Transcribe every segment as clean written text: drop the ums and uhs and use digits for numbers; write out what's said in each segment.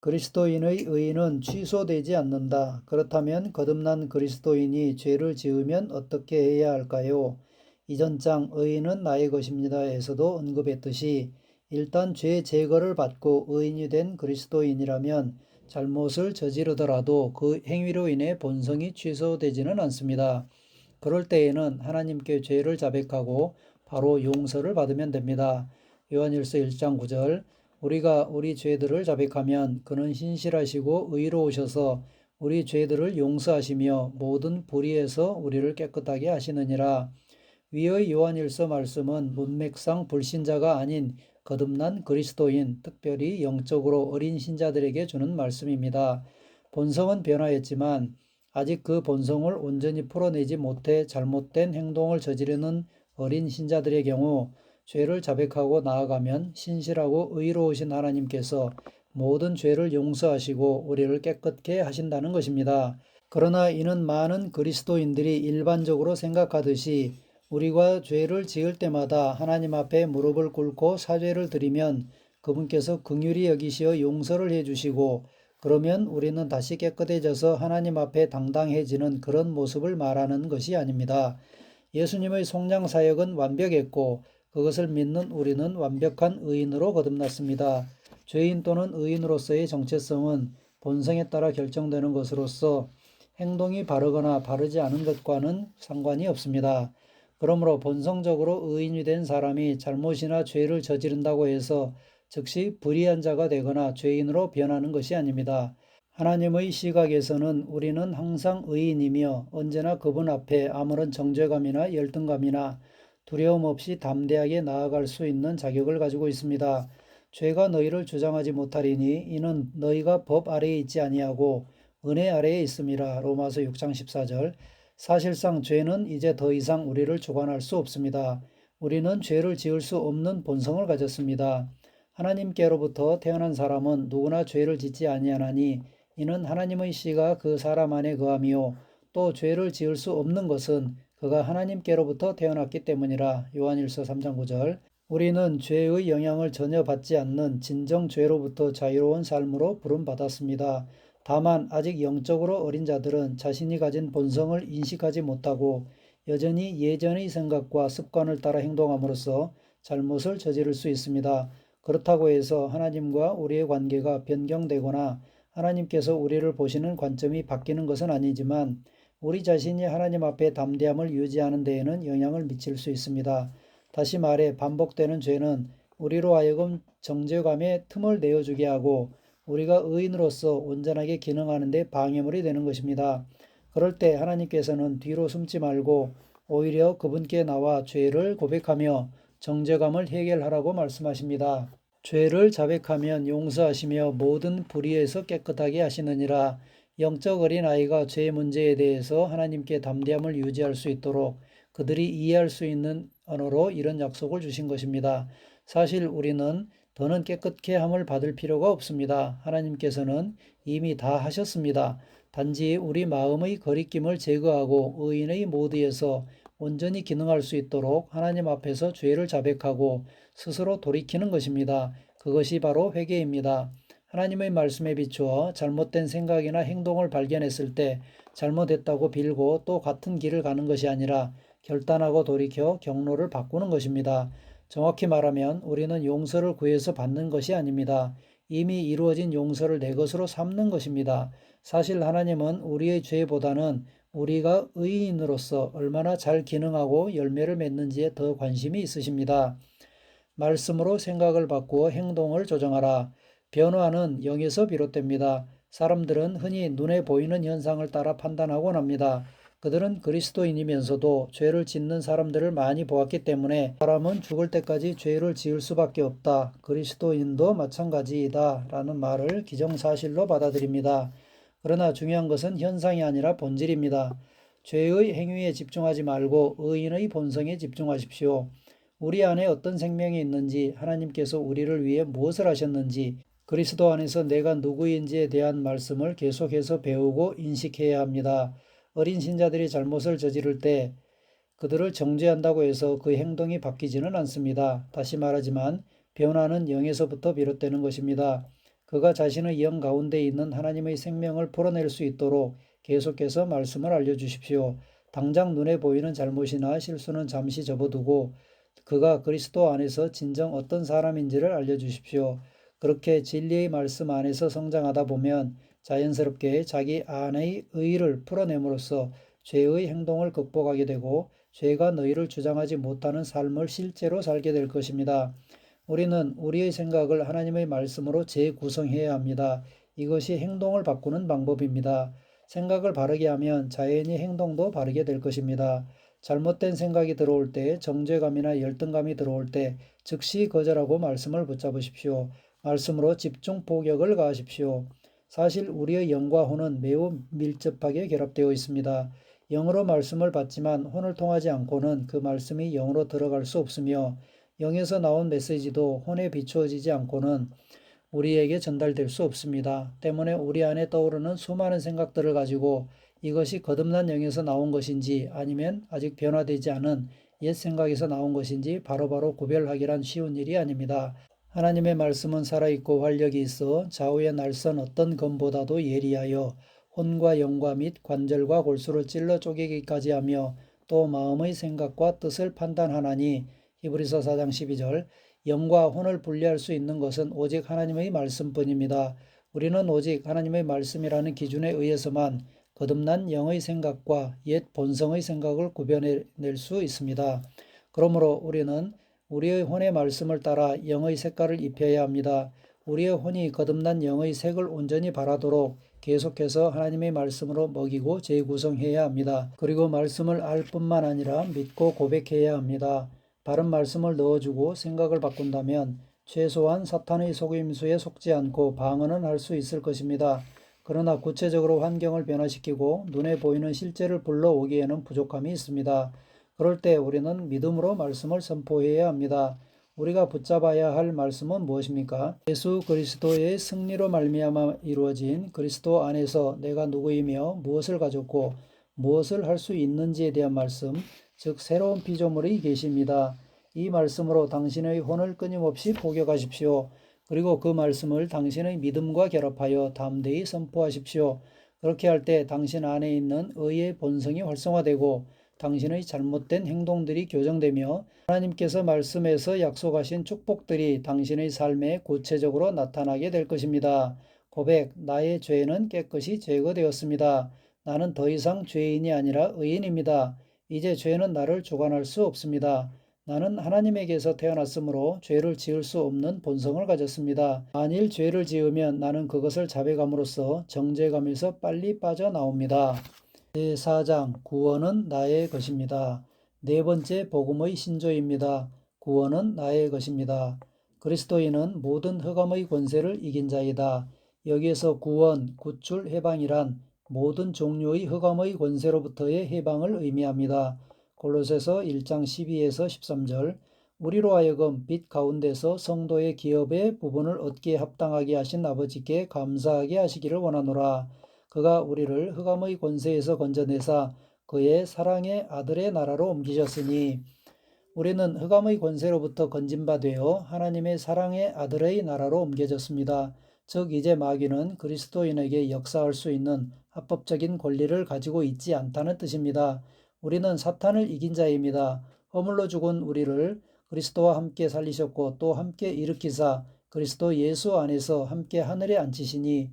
그리스도인의 의는 취소되지 않는다. 그렇다면 거듭난 그리스도인이 죄를 지으면 어떻게 해야 할까요? 이전 장 의는 나의 것입니다에서도 언급했듯이 일단 죄 제거를 받고 의인이 된 그리스도인이라면 잘못을 저지르더라도 그 행위로 인해 본성이 취소되지는 않습니다. 그럴 때에는 하나님께 죄를 자백하고 바로 용서를 받으면 됩니다. 요한일서 1장 9절 우리가 우리 죄들을 자백하면 그는 신실하시고 의로우셔서 우리 죄들을 용서하시며 모든 불의에서 우리를 깨끗하게 하시느니라. 위의 요한일서 말씀은 문맥상 불신자가 아닌 거듭난 그리스도인, 특별히 영적으로 어린 신자들에게 주는 말씀입니다. 본성은 변화했지만 아직 그 본성을 온전히 풀어내지 못해 잘못된 행동을 저지르는 어린 신자들의 경우 죄를 자백하고 나아가면 신실하고 의로우신 하나님께서 모든 죄를 용서하시고 우리를 깨끗게 하신다는 것입니다. 그러나 이는 많은 그리스도인들이 일반적으로 생각하듯이 우리가 죄를 지을 때마다 하나님 앞에 무릎을 꿇고 사죄를 드리면 그분께서 긍휼히 여기시어 용서를 해주시고 그러면 우리는 다시 깨끗해져서 하나님 앞에 당당해지는 그런 모습을 말하는 것이 아닙니다. 예수님의 속량 사역은 완벽했고 그것을 믿는 우리는 완벽한 의인으로 거듭났습니다. 죄인 또는 의인으로서의 정체성은 본성에 따라 결정되는 것으로서 행동이 바르거나 바르지 않은 것과는 상관이 없습니다. 그러므로 본성적으로 의인이 된 사람이 잘못이나 죄를 저지른다고 해서 즉시 불의한 자가 되거나 죄인으로 변하는 것이 아닙니다. 하나님의 시각에서는 우리는 항상 의인이며 언제나 그분 앞에 아무런 정죄감이나 열등감이나 두려움 없이 담대하게 나아갈 수 있는 자격을 가지고 있습니다. 죄가 너희를 주장하지 못하리니 이는 너희가 법 아래에 있지 아니하고 은혜 아래에 있음이라. 로마서 6장 14절. 사실상 죄는 이제 더 이상 우리를 주관할 수 없습니다. 우리는 죄를 지을 수 없는 본성을 가졌습니다. 하나님께로부터 태어난 사람은 누구나 죄를 짓지 아니하나니 이는 하나님의 씨가 그 사람 안에 거함이요 또 죄를 지을 수 없는 것은 그가 하나님께로부터 태어났기 때문이라. 요한일서 3장 9절. 우리는 죄의 영향을 전혀 받지 않는 진정 죄로부터 자유로운 삶으로 부름받았습니다. 다만 아직 영적으로 어린 자들은 자신이 가진 본성을 인식하지 못하고 여전히 예전의 생각과 습관을 따라 행동함으로써 잘못을 저지를 수 있습니다. 그렇다고 해서 하나님과 우리의 관계가 변경되거나 하나님께서 우리를 보시는 관점이 바뀌는 것은 아니지만 우리 자신이 하나님 앞에 담대함을 유지하는 데에는 영향을 미칠 수 있습니다. 다시 말해 반복되는 죄는 우리로 하여금 정죄감에 틈을 내어주게 하고 우리가 의인으로서 온전하게 기능하는 데 방해물이 되는 것입니다. 그럴 때 하나님께서는 뒤로 숨지 말고 오히려 그분께 나와 죄를 고백하며 정죄감을 해결하라고 말씀하십니다. 죄를 자백하면 용서하시며 모든 불의에서 깨끗하게 하시느니라. 영적 어린아이가 죄 문제에 대해서 하나님께 담대함을 유지할 수 있도록 그들이 이해할 수 있는 언어로 이런 약속을 주신 것입니다. 사실 우리는 더는 깨끗게 함을 받을 필요가 없습니다. 하나님께서는 이미 다 하셨습니다. 단지 우리 마음의 거리낌을 제거하고 의인의 모드에서 온전히 기능할 수 있도록 하나님 앞에서 죄를 자백하고 스스로 돌이키는 것입니다. 그것이 바로 회개입니다. 하나님의 말씀에 비추어 잘못된 생각이나 행동을 발견했을 때 잘못했다고 빌고 또 같은 길을 가는 것이 아니라 결단하고 돌이켜 경로를 바꾸는 것입니다. 정확히 말하면 우리는 용서를 구해서 받는 것이 아닙니다. 이미 이루어진 용서를 내 것으로 삼는 것입니다. 사실 하나님은 우리의 죄보다는 우리가 의인으로서 얼마나 잘 기능하고 열매를 맺는지에 더 관심이 있으십니다. 말씀으로 생각을 바꾸어 행동을 조정하라. 변화는 영에서 비롯됩니다. 사람들은 흔히 눈에 보이는 현상을 따라 판단하곤 합니다. 그들은 그리스도인이면서도 죄를 짓는 사람들을 많이 보았기 때문에 사람은 죽을 때까지 죄를 지을 수밖에 없다. 그리스도인도 마찬가지이다. 라는 말을 기정사실로 받아들입니다. 그러나 중요한 것은 현상이 아니라 본질입니다. 죄의 행위에 집중하지 말고 의인의 본성에 집중하십시오. 우리 안에 어떤 생명이 있는지, 하나님께서 우리를 위해 무엇을 하셨는지, 그리스도 안에서 내가 누구인지에 대한 말씀을 계속해서 배우고 인식해야 합니다. 어린 신자들이 잘못을 저지를 때 그들을 정죄한다고 해서 그 행동이 바뀌지는 않습니다. 다시 말하지만 변화는 영에서부터 비롯되는 것입니다. 그가 자신의 영 가운데 있는 하나님의 생명을 풀어낼 수 있도록 계속해서 말씀을 알려주십시오. 당장 눈에 보이는 잘못이나 실수는 잠시 접어두고 그가 그리스도 안에서 진정 어떤 사람인지를 알려주십시오. 그렇게 진리의 말씀 안에서 성장하다 보면 자연스럽게 자기 안의 의의를 풀어냄으로써 죄의 행동을 극복하게 되고 죄가 너희를 주장하지 못하는 삶을 실제로 살게 될 것입니다. 우리는 우리의 생각을 하나님의 말씀으로 재구성해야 합니다. 이것이 행동을 바꾸는 방법입니다. 생각을 바르게 하면 자연히 행동도 바르게 될 것입니다. 잘못된 생각이 들어올 때, 정죄감이나 열등감이 들어올 때 즉시 거절하고 말씀을 붙잡으십시오. 말씀으로 집중 포격을 가하십시오. 사실 우리의 영과 혼은 매우 밀접하게 결합되어 있습니다. 영으로 말씀을 받지만 혼을 통하지 않고는 그 말씀이 영으로 들어갈 수 없으며 영에서 나온 메시지도 혼에 비추어지지 않고는 우리에게 전달될 수 없습니다. 때문에 우리 안에 떠오르는 수많은 생각들을 가지고 이것이 거듭난 영에서 나온 것인지 아니면 아직 변화되지 않은 옛 생각에서 나온 것인지 바로바로 구별하기란 쉬운 일이 아닙니다. 하나님의 말씀은 살아있고 활력이 있어 좌우의 날선 어떤 검보다도 예리하여 혼과 영과 및 관절과 골수를 찔러 쪼개기까지 하며 또 마음의 생각과 뜻을 판단하나니 히브리서 4장 12절. 영과 혼을 분리할 수 있는 것은 오직 하나님의 말씀뿐입니다. 우리는 오직 하나님의 말씀이라는 기준에 의해서만 거듭난 영의 생각과 옛 본성의 생각을 구별해낼 수 있습니다. 그러므로 우리는 우리의 혼의 말씀을 따라 영의 색깔을 입혀야 합니다. 우리의 혼이 거듭난 영의 색을 온전히 발하도록 계속해서 하나님의 말씀으로 먹이고 재구성해야 합니다. 그리고 말씀을 알 뿐만 아니라 믿고 고백해야 합니다. 바른 말씀을 넣어주고 생각을 바꾼다면 최소한 사탄의 속임수에 속지 않고 방어는 할 수 있을 것입니다. 그러나 구체적으로 환경을 변화시키고 눈에 보이는 실제를 불러오기에는 부족함이 있습니다. 그럴 때 우리는 믿음으로 말씀을 선포해야 합니다. 우리가 붙잡아야 할 말씀은 무엇입니까? 예수 그리스도의 승리로 말미암아 이루어진 그리스도 안에서 내가 누구이며 무엇을 가졌고 무엇을 할 수 있는지에 대한 말씀, 즉 새로운 피조물이 계십니다. 이 말씀으로 당신의 혼을 끊임없이 포격하십시오. 그리고 그 말씀을 당신의 믿음과 결합하여 담대히 선포하십시오. 그렇게 할 때 당신 안에 있는 의의 본성이 활성화되고 당신의 잘못된 행동들이 교정되며 하나님께서 말씀에서 약속하신 축복들이 당신의 삶에 구체적으로 나타나게 될 것입니다. 고백, 나의 죄는 깨끗이 제거되었습니다. 나는 더 이상 죄인이 아니라 의인입니다. 이제 죄는 나를 주관할 수 없습니다. 나는 하나님에게서 태어났으므로 죄를 지을 수 없는 본성을 가졌습니다. 만일 죄를 지으면 나는 그것을 자백함으로써 정죄감에서 빨리 빠져나옵니다. 제4장 구원은 나의 것입니다. 네 번째 복음의 신조입니다. 구원은 나의 것입니다. 그리스도인은 모든 흑암의 권세를 이긴 자이다. 여기에서 구원, 구출, 해방이란 모든 종류의 흑암의 권세로부터의 해방을 의미합니다. 골로새서 1장 12에서 13절. 우리로 하여금 빛 가운데서 성도의 기업의 부분을 얻기에 합당하게 하신 아버지께 감사하게 하시기를 원하노라. 그가 우리를 흑암의 권세에서 건져내사 그의 사랑의 아들의 나라로 옮기셨으니 우리는 흑암의 권세로부터 건진바 되어 하나님의 사랑의 아들의 나라로 옮겨졌습니다. 즉 이제 마귀는 그리스도인에게 역사할 수 있는 합법적인 권리를 가지고 있지 않다는 뜻입니다. 우리는 사탄을 이긴 자입니다. 허물로 죽은 우리를 그리스도와 함께 살리셨고 또 함께 일으키사 그리스도 예수 안에서 함께 하늘에 앉히시니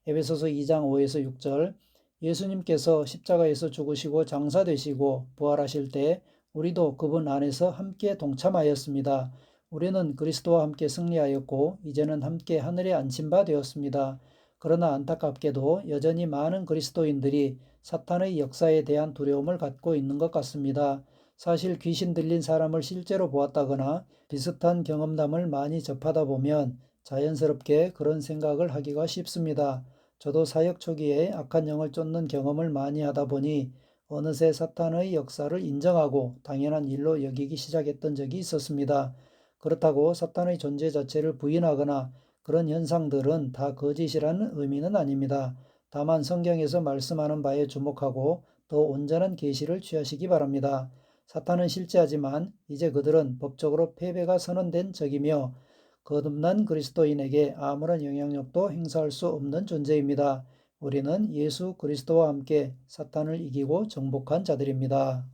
에베소서 2장 5에서 6절. 예수님께서 십자가에서 죽으시고 장사되시고 부활하실 때 우리도 그분 안에서 함께 동참하였습니다. 우리는 그리스도와 함께 승리하였고 이제는 함께 하늘에 앉힌 바 되었습니다. 그러나 안타깝게도 여전히 많은 그리스도인들이 사탄의 역사에 대한 두려움을 갖고 있는 것 같습니다. 사실 귀신 들린 사람을 실제로 보았다거나 비슷한 경험담을 많이 접하다 보면 자연스럽게 그런 생각을 하기가 쉽습니다. 저도 사역 초기에 악한 영을 쫓는 경험을 많이 하다 보니 어느새 사탄의 역사를 인정하고 당연한 일로 여기기 시작했던 적이 있었습니다. 그렇다고 사탄의 존재 자체를 부인하거나 그런 현상들은 다 거짓이라는 의미는 아닙니다. 다만 성경에서 말씀하는 바에 주목하고 더 온전한 계시를 취하시기 바랍니다. 사탄은 실제하지만 이제 그들은 법적으로 패배가 선언된 적이며 거듭난 그리스도인에게 아무런 영향력도 행사할 수 없는 존재입니다. 우리는 예수 그리스도와 함께 사탄을 이기고 정복한 자들입니다.